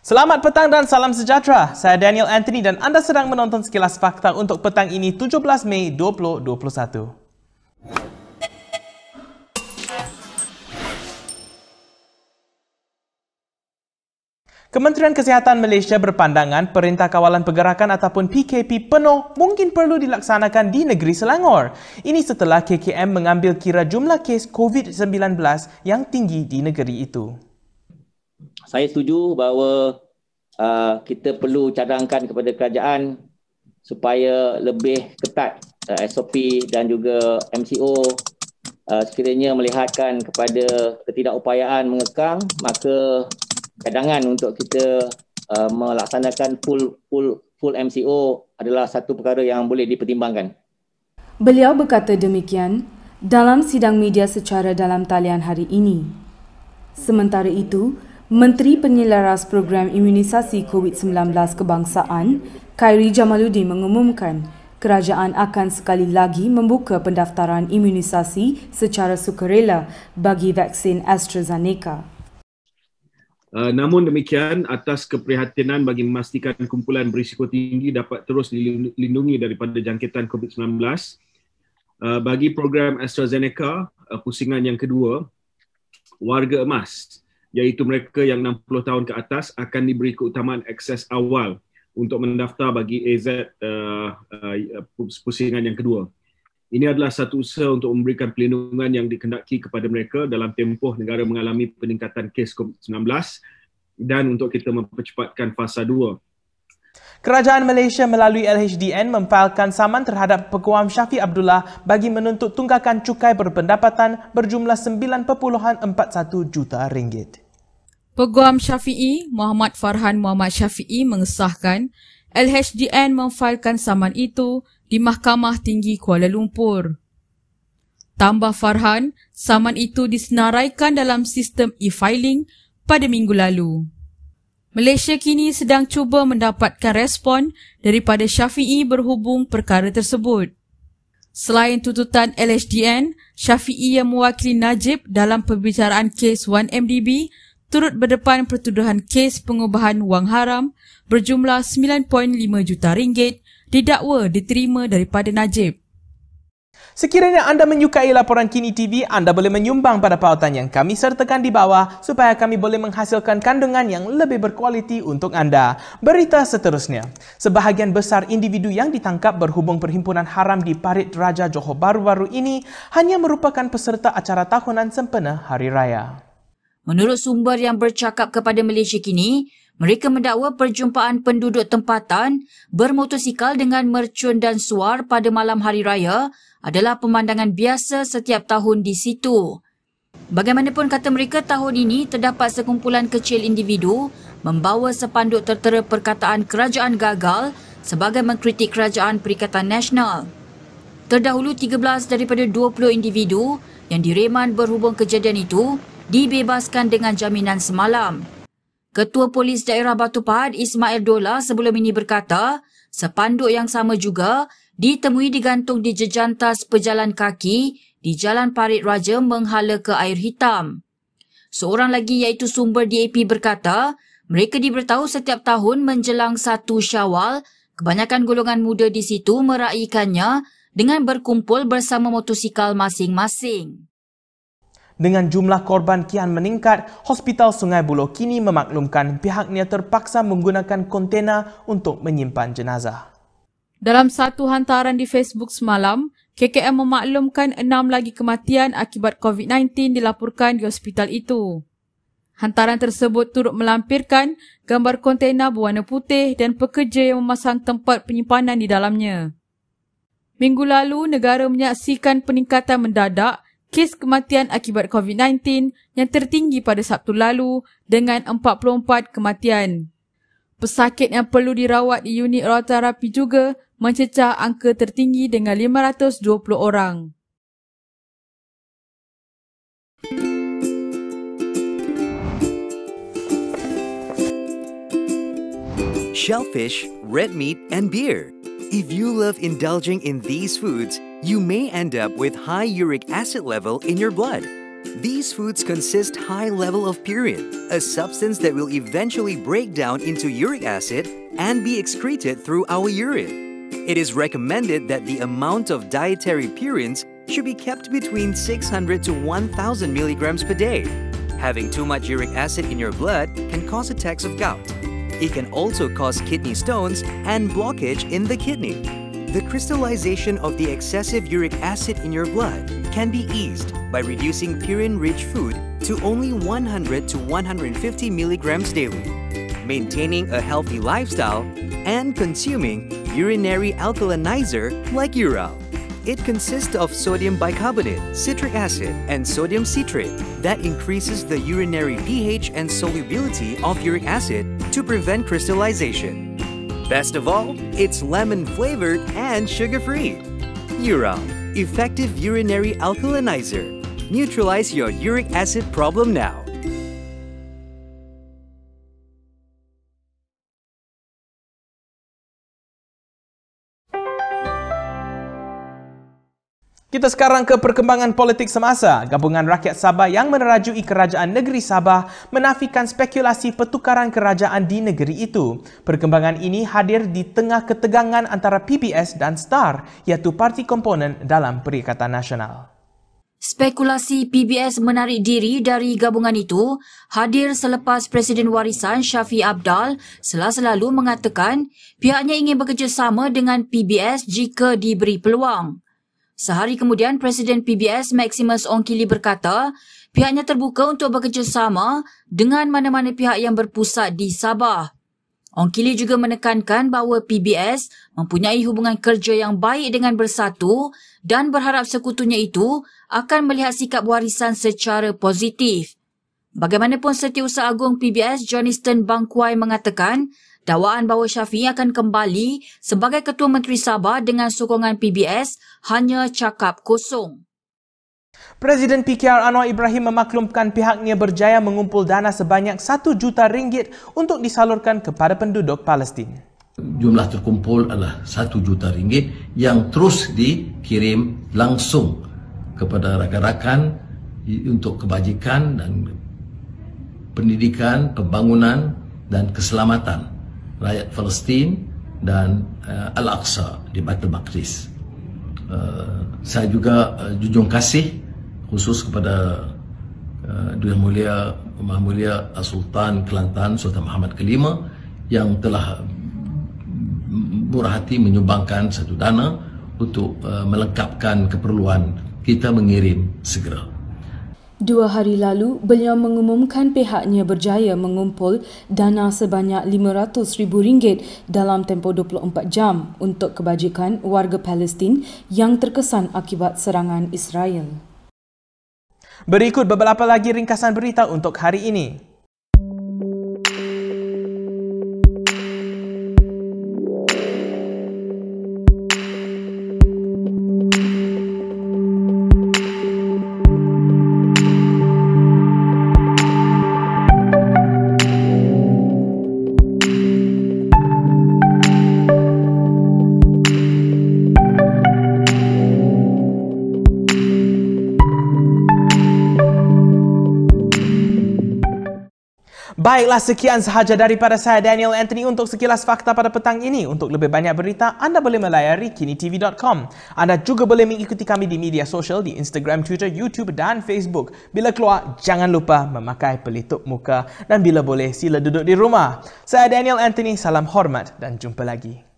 Selamat petang dan salam sejahtera. Saya Daniel Anthony dan anda sedang menonton Sekilas Fakta untuk petang ini 17 Mei 2021. Kementerian Kesihatan Malaysia berpandangan Perintah Kawalan Pergerakan ataupun PKP penuh mungkin perlu dilaksanakan di negeri Selangor. Ini setelah KKM mengambil kira jumlah kes COVID-19 yang tinggi di negeri itu. Saya setuju bahawa kita perlu cadangkan kepada kerajaan supaya lebih ketat SOP dan juga MCO sekiranya melihatkan kepada ketidakupayaan mengekang, maka cadangan untuk kita melaksanakan full MCO adalah satu perkara yang boleh dipertimbangkan. Beliau berkata demikian dalam sidang media secara dalam talian hari ini. Sementara itu, Menteri Penyelaras Program Imunisasi COVID-19 Kebangsaan, Khairi Jamaluddin mengumumkan kerajaan akan sekali lagi membuka pendaftaran imunisasi secara sukarela bagi vaksin AstraZeneca. Namun demikian, atas keprihatinan bagi memastikan kumpulan berisiko tinggi dapat terus dilindungi daripada jangkitan COVID-19, bagi program AstraZeneca, pusingan yang kedua, warga emas, iaitu mereka yang 60 tahun ke atas akan diberi keutamaan akses awal untuk mendaftar bagi AZ pusingan yang kedua. Ini adalah satu usaha untuk memberikan perlindungan yang dikehendaki kepada mereka dalam tempoh negara mengalami peningkatan kes COVID-19 dan untuk kita mempercepatkan fasa 2. Kerajaan Malaysia melalui LHDN memfailkan saman terhadap Peguam Shafie Abdullah bagi menuntut tunggakan cukai berpendapatan berjumlah 9.41 juta ringgit. Peguam Syafi'i Muhammad Farhan Muhammad Syafi'i mengesahkan LHDN memfailkan saman itu di Mahkamah Tinggi Kuala Lumpur. Tambah Farhan, saman itu disenaraikan dalam sistem e-filing pada minggu lalu. Malaysia kini sedang cuba mendapatkan respon daripada Syafi'i berhubung perkara tersebut. Selain tuntutan LHDN, Syafi'i yang mewakili Najib dalam pembicaraan kes 1MDB turut berdepan pertuduhan kes pengubahan wang haram berjumlah 9.5 juta ringgit didakwa diterima daripada Najib. Sekiranya anda menyukai laporan Kini TV, anda boleh menyumbang pada pautan yang kami sertakan di bawah supaya kami boleh menghasilkan kandungan yang lebih berkualiti untuk anda. Berita seterusnya. Sebahagian besar individu yang ditangkap berhubung perhimpunan haram di Parit Raja Johor baru-baru ini hanya merupakan peserta acara tahunan sempena Hari Raya. Menurut sumber yang bercakap kepada Malaysia Kini, mereka mendakwa perjumpaan penduduk tempatan bermotosikal dengan mercun dan suar pada malam Hari Raya adalah pemandangan biasa setiap tahun di situ. Bagaimanapun kata mereka, tahun ini terdapat sekumpulan kecil individu membawa sepanduk tertera perkataan kerajaan gagal sebagai mengkritik kerajaan Perikatan Nasional. Terdahulu 13 daripada 20 individu yang direman berhubung kejadian itu dibebaskan dengan jaminan semalam. Ketua Polis Daerah Batu Pahat Ismail Dola sebelum ini berkata, sepanduk yang sama juga ditemui digantung di jejantas pejalan kaki di Jalan Parit Raja menghala ke Air Hitam. Seorang lagi iaitu sumber DAP berkata, mereka diberitahu setiap tahun menjelang 1 Syawal, kebanyakan golongan muda di situ meraihkannya dengan berkumpul bersama motosikal masing-masing. Dengan jumlah korban kian meningkat, Hospital Sungai Buloh kini memaklumkan pihaknya terpaksa menggunakan kontena untuk menyimpan jenazah. Dalam satu hantaran di Facebook semalam, KKM memaklumkan 6 lagi kematian akibat COVID-19 dilaporkan di hospital itu. Hantaran tersebut turut melampirkan gambar kontena berwarna putih dan pekerja yang memasang tempat penyimpanan di dalamnya. Minggu lalu, negara menyaksikan peningkatan mendadak kes kematian akibat COVID-19 yang tertinggi pada Sabtu lalu dengan 44 kematian. Pesakit yang perlu dirawat di unit rawatarapi juga mencecah angka tertinggi dengan 520 orang. Shellfish, red meat, and beer. If you love indulging in these foods, you may end up with high uric acid level in your blood. These foods consist high level of purine, a substance that will eventually break down into uric acid and be excreted through our urine. It is recommended that the amount of dietary purines should be kept between 600 to 1,000 milligrams per day. Having too much uric acid in your blood can cause attacks of gout. It can also cause kidney stones and blockage in the kidney. The crystallization of the excessive uric acid in your blood can be eased by reducing purine-rich food to only 100 to 150 milligrams daily, maintaining a healthy lifestyle, and consuming urinary alkalinizer like Ural. It consists of sodium bicarbonate, citric acid, and sodium citrate that increases the urinary pH and solubility of uric acid to prevent crystallization. Best of all, it's lemon-flavored and sugar-free. Ural, effective urinary alkalinizer. Neutralize your uric acid problem now. Kita sekarang ke perkembangan politik semasa. Gabungan Rakyat Sabah yang menerajui Kerajaan Negeri Sabah menafikan spekulasi pertukaran kerajaan di negeri itu. Perkembangan ini hadir di tengah ketegangan antara PBS dan STAR, iaitu parti komponen dalam Perikatan Nasional. Spekulasi PBS menarik diri dari gabungan itu hadir selepas Presiden Warisan Shafie Apdal selalu mengatakan pihaknya ingin bekerjasama dengan PBS jika diberi peluang. Sehari kemudian, Presiden PBS Maximus Ongkili berkata pihaknya terbuka untuk bekerjasama dengan mana-mana pihak yang berpusat di Sabah. Ongkili juga menekankan bahawa PBS mempunyai hubungan kerja yang baik dengan Bersatu dan berharap sekutunya itu akan melihat sikap warisan secara positif. Bagaimanapun, Setiausaha Agung PBS Johnston Bangkuai mengatakan dakwaan bahawa Shafie akan kembali sebagai Ketua Menteri Sabah dengan sokongan PBS hanya cakap kosong. Presiden PKR Anwar Ibrahim memaklumkan pihaknya berjaya mengumpul dana sebanyak RM1 juta untuk disalurkan kepada penduduk Palestin. Jumlah terkumpul adalah RM1 juta yang terus dikirim langsung kepada rakan-rakan untuk kebajikan dan pendidikan, pembangunan dan keselamatan rakyat Palestin dan Al-Aqsa di Baitul Maqdis. Saya juga junjung kasih khusus kepada Yang Mulia Maha Mulia Sultan Kelantan Sultan Muhammad Kelima yang telah murah hati menyumbangkan satu dana untuk melengkapkan keperluan kita mengirim segera. 2 hari lalu, beliau mengumumkan pihaknya berjaya mengumpul dana sebanyak RM500,000 dalam tempoh 24 jam untuk kebajikan warga Palestin yang terkesan akibat serangan Israel. Berikut beberapa lagi ringkasan berita untuk hari ini. Baiklah, sekian sahaja daripada saya Daniel Anthony untuk sekilas fakta pada petang ini. Untuk lebih banyak berita, anda boleh melayari kinitv.com. Anda juga boleh mengikuti kami di media sosial di Instagram, Twitter, YouTube dan Facebook. Bila keluar, jangan lupa memakai pelitup muka dan bila boleh sila duduk di rumah. Saya Daniel Anthony, salam hormat dan jumpa lagi.